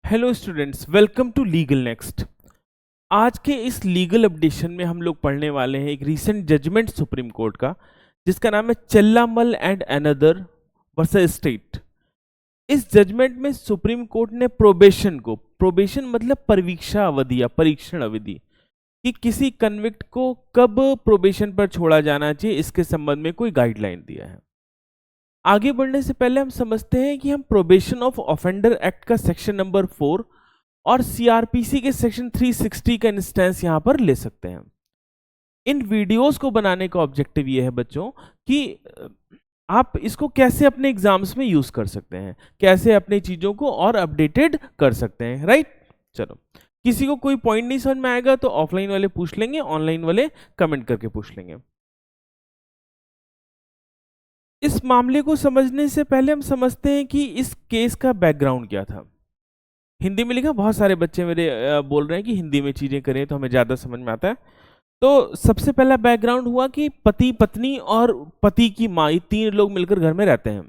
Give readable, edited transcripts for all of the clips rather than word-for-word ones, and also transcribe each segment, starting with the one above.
Hello students, welcome to legal next. आज के इस लीगल अपडेशन में हम लोग पढ़ने वाले हैं एक रीसेंट जजमेंट सुप्रीम कोर्ट का, जिसका नाम है चेल्लामल एंड अनदर वर्सेस स्टेट। इस जजमेंट में सुप्रीम कोर्ट ने प्रोबेशन मतलब परीक्षा अवधि या परीक्षण अवधि, कि किसी कन्विक्ट को कब प्रोबेशन पर छोड़ा जाना चाहिए, इसके संबंध में कोई गाइडलाइन दिया है। आगे बढ़ने से पहले हम समझते हैं कि हम प्रोबेशन ऑफ ऑफेंडर एक्ट का सेक्शन नंबर 4 और सीआरपीसी के सेक्शन 360 का इंस्टेंस यहां पर ले सकते हैं। इन वीडियोस को बनाने का ऑब्जेक्टिव ये है बच्चों कि आप इसको कैसे अपने एग्जाम्स में यूज कर सकते हैं, कैसे अपनी चीजों को और अपडेटेड कर सकते हैं, राइट। चलो, किसी को कोई पॉइंट नहीं समझ में आएगा तो ऑफलाइन वाले पूछ लेंगे, ऑनलाइन वाले कमेंट करके पूछ लेंगे। इस मामले को समझने से पहले हम समझते हैं कि इस केस का बैकग्राउंड क्या था। हिंदी में लिखा, बहुत सारे बच्चे मेरे बोल रहे हैं कि हिंदी में चीजें करें तो हमें ज्यादा समझ में आता है। तो सबसे पहला बैकग्राउंड हुआ कि पति पत्नी और पति की माँ, ये 3 लोग मिलकर घर में रहते हैं।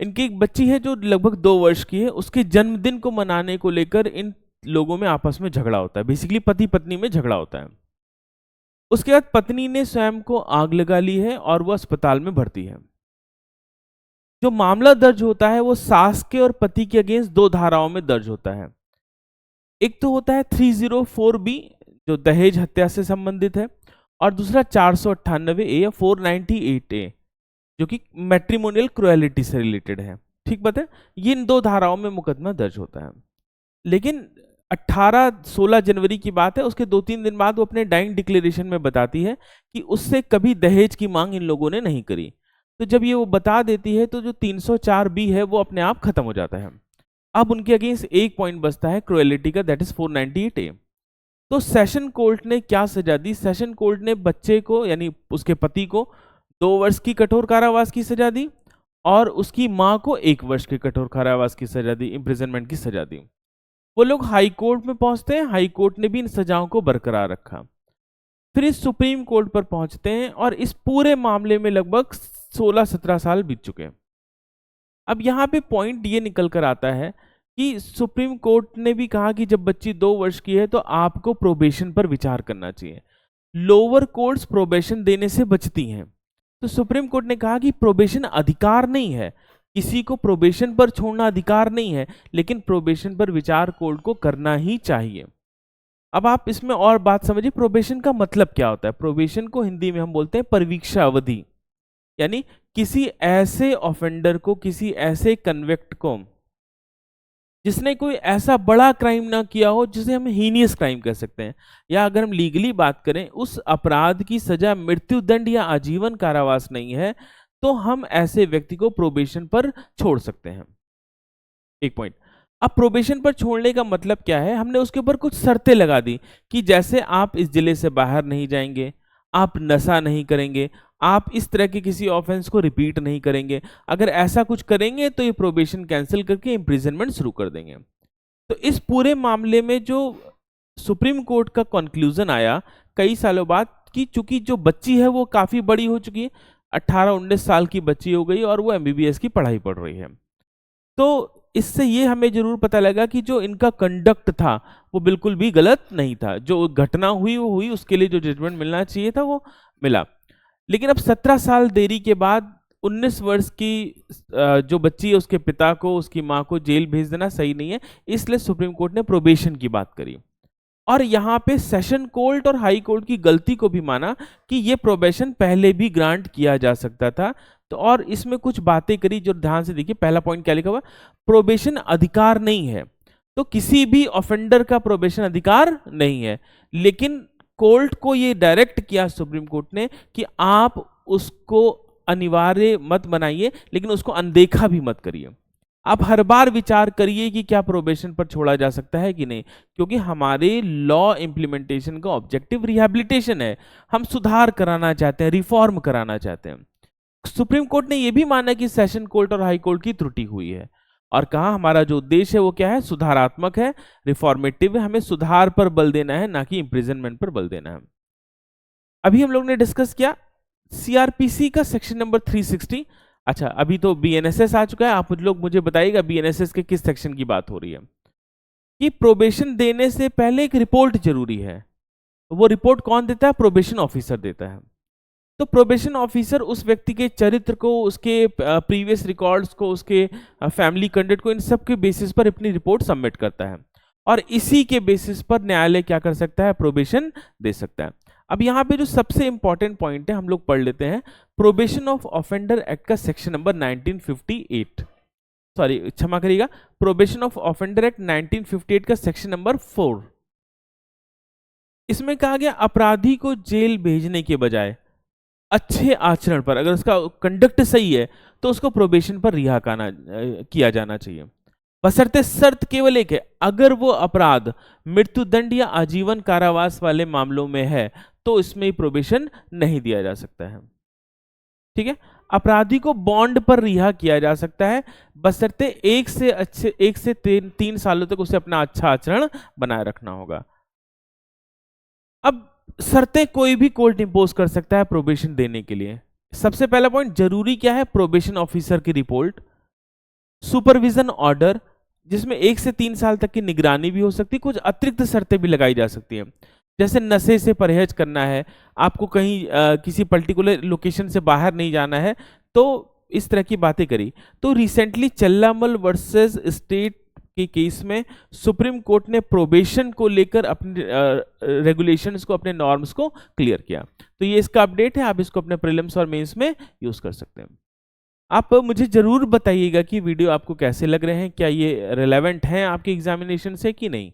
इनकी एक बच्ची है जो लगभग 2 वर्ष की है। उसके जन्मदिन को मनाने को लेकर इन लोगों में आपस में झगड़ा होता है, बेसिकली पति पत्नी में झगड़ा होता है। उसके बाद पत्नी ने स्वयं को आग लगा ली है और वह अस्पताल में भर्ती है। जो मामला दर्ज होता है वो सास के और पति के अगेंस्ट 2 धाराओं में दर्ज होता है। एक तो होता है 304B जो दहेज हत्या से संबंधित है, और दूसरा 498A या 498A जो कि मैट्रिमोनियल क्रुएलिटी से रिलेटेड है। ठीक बात है, ये इन 2 धाराओं में मुकदमा दर्ज होता है। लेकिन 16 जनवरी की बात है, उसके 2-3 दिन बाद वो अपने डाइंग डिक्लेरेशन में बताती है कि उससे कभी दहेज की मांग इन लोगों ने नहीं करी। तो जब ये वो बता देती है तो जो 304B है वो अपने आप खत्म हो जाता है। अब उनके अगेंस्ट एक पॉइंट बचता है क्रुएलिटी का, दैट इज 498A। तो सेशन कोर्ट ने क्या सजा दी? सेशन कोर्ट ने बच्चे को यानी उसके पति को 2 वर्ष की कठोर कारावास की सजा दी और उसकी मां को 1 वर्ष की कठोर कारावास की सजा दी, इम्प्रिजनमेंट की सजा दी। वो लोग हाई कोर्ट में पहुंचते हैं, हाई कोर्ट ने भी इन सजाओं को बरकरार रखा। फिर इस सुप्रीम कोर्ट पर पहुंचते हैं और इस पूरे मामले में लगभग 16-17 साल बीत चुके हैं। अब यहां पे पॉइंट ये निकल कर आता है कि सुप्रीम कोर्ट ने भी कहा कि जब बच्ची 2 वर्ष की है तो आपको प्रोबेशन पर विचार करना चाहिए। लोअर कोर्ट्स प्रोबेशन देने से बचती हैं, तो सुप्रीम कोर्ट ने कहा कि प्रोबेशन अधिकार नहीं है, किसी को प्रोबेशन पर छोड़ना अधिकार नहीं है, लेकिन प्रोबेशन पर विचार कोर्ट को करना ही चाहिए। अब आप इसमें और बात समझिए, प्रोबेशन का मतलब क्या होता है। प्रोबेशन को हिंदी में हम बोलते हैं परीक्षा अवधि, यानी किसी ऐसे ऑफेंडर को, किसी ऐसे कन्विक्ट को जिसने कोई ऐसा बड़ा क्राइम ना किया हो जिसे हम हीनियस क्राइम कह सकते हैं, या अगर हम लीगली बात करें उस अपराध की सजा मृत्युदंड या आजीवन कारावास नहीं है, तो हम ऐसे व्यक्ति को प्रोबेशन पर छोड़ सकते हैं। एक पॉइंट। अब प्रोबेशन पर छोड़ने का मतलब क्या है? हमने उसके ऊपर कुछ शर्तें लगा दी कि जैसे आप इस जिले से बाहर नहीं जाएंगे, आप नशा नहीं करेंगे, आप इस तरह के किसी ऑफेंस को रिपीट नहीं करेंगे। अगर ऐसा कुछ करेंगे तो ये प्रोबेशन कैंसिल करके इम्प्रिजनमेंट शुरू कर देंगे। तो इस पूरे मामले में जो सुप्रीम कोर्ट का कंक्लूजन आया कई सालों बाद, कि चूंकि जो बच्ची है वो काफी बड़ी हो चुकी है, 18-19 साल की बच्ची हो गई और वो एमबीबीएस की पढ़ाई पढ़ रही है, तो इससे ये हमें जरूर पता लगा कि जो इनका कंडक्ट था वो बिल्कुल भी गलत नहीं था। जो घटना हुई वो हुई, उसके लिए जो जजमेंट मिलना चाहिए था वो मिला। लेकिन अब 17 साल देरी के बाद 19 वर्ष की जो बच्ची है उसके पिता को, उसकी मां को जेल भेज देना सही नहीं है, इसलिए सुप्रीम कोर्ट ने प्रोबेशन की बात करी। और यहाँ पे सेशन कोर्ट और हाई कोर्ट की गलती को भी माना कि ये प्रोबेशन पहले भी ग्रांट किया जा सकता था। तो और इसमें कुछ बातें करी जो ध्यान से देखिए। पहला पॉइंट क्या लिखा हुआ? प्रोबेशन अधिकार नहीं है, तो किसी भी ऑफेंडर का प्रोबेशन अधिकार नहीं है, लेकिन कोर्ट को ये डायरेक्ट किया सुप्रीम कोर्ट ने कि आप उसको अनिवार्य मत बनाइए, लेकिन उसको अनदेखा भी मत करिए। आप हर बार विचार करिए कि क्या प्रोबेशन पर छोड़ा जा सकता है कि नहीं, क्योंकि हमारे लॉ इंप्लीमेंटेशन का ऑब्जेक्टिव रिहैबिलिटेशन है। हम सुधार कराना चाहते हैं, रिफॉर्म कराना चाहते हैं। सुप्रीम कोर्ट ने यह भी माना कि सेशन कोर्ट और हाई कोर्ट की त्रुटि हुई है, और कहा हमारा जो उद्देश्य है वो क्या है? सुधारात्मक है, रिफॉर्मेटिव है। हमें सुधार पर बल देना है, ना कि इंप्रिजनमेंट पर बल देना है। अभी हम लोग ने डिस्कस किया सीआरपीसी का सेक्शन नंबर 360। अच्छा, अभी तो बीएनएसएस आ चुका है। आप लोग मुझे बताइएगा बीएनएसएस के किस सेक्शन की बात हो रही है। कि प्रोबेशन देने से पहले एक रिपोर्ट जरूरी है। वो रिपोर्ट कौन देता है? प्रोबेशन ऑफिसर देता है। तो प्रोबेशन ऑफिसर उस व्यक्ति के चरित्र को, उसके प्रीवियस रिकॉर्ड्स को, उसके फैमिली कंडक्ट को, इन सब के बेसिस पर अपनी रिपोर्ट सबमिट करता है और इसी के बेसिस पर न्यायालय क्या कर सकता है? प्रोबेशन दे सकता है। अब यहाँ पे जो सबसे इंपॉर्टेंट पॉइंट है हम लोग पढ़ लेते हैं। प्रोबेशन ऑफ ऑफेंडर एक्ट का सेक्शन नंबर 1958, सॉरी क्षमा करिएगा, प्रोबेशन ऑफ ऑफेंडर एक्ट 1958 का सेक्शन नंबर 4। इसमें कहा गया अपराधी को जेल भेजने के बजाय अच्छे आचरण पर, अगर उसका कंडक्ट सही है तो उसको प्रोबेशन पर रिहा किया जाना चाहिए। बशर्ते शर्त केवल एक है, अगर वो अपराध मृत्युदंड या आजीवन कारावास वाले मामलों में है तो इसमें प्रोबेशन नहीं दिया जा सकता है। ठीक है, अपराधी को बॉन्ड पर रिहा किया जा सकता है बशर्ते 1 से 3 सालों तक उसे अपना अच्छा आचरण बनाए रखना होगा। अब शर्तें कोई भी कोर्ट इंपोज कर सकता है प्रोबेशन देने के लिए। सबसे पहला पॉइंट जरूरी क्या है? प्रोबेशन ऑफिसर की रिपोर्ट, सुपरविजन ऑर्डर जिसमें 1 से 3 साल तक की निगरानी भी हो सकती है, कुछ अतिरिक्त शर्तें भी लगाई जा सकती हैं, जैसे नशे से परहेज करना है, आपको कहीं किसी पर्टिकुलर लोकेशन से बाहर नहीं जाना है, तो इस तरह की बातें करी। तो रिसेंटली चल्लामल वर्सेस स्टेट के केस में सुप्रीम कोर्ट ने प्रोबेशन को लेकर अपने रेगुलेशंस को, अपने नॉर्म्स को क्लियर किया। तो ये इसका अपडेट है, आप इसको अपने प्रीलिम्स और मेंस में यूज कर सकते हैं। आप मुझे जरूर बताइएगा कि वीडियो आपको कैसे लग रहे हैं, क्या ये रिलेवेंट हैं आपके एग्जामिनेशन से कि नहीं।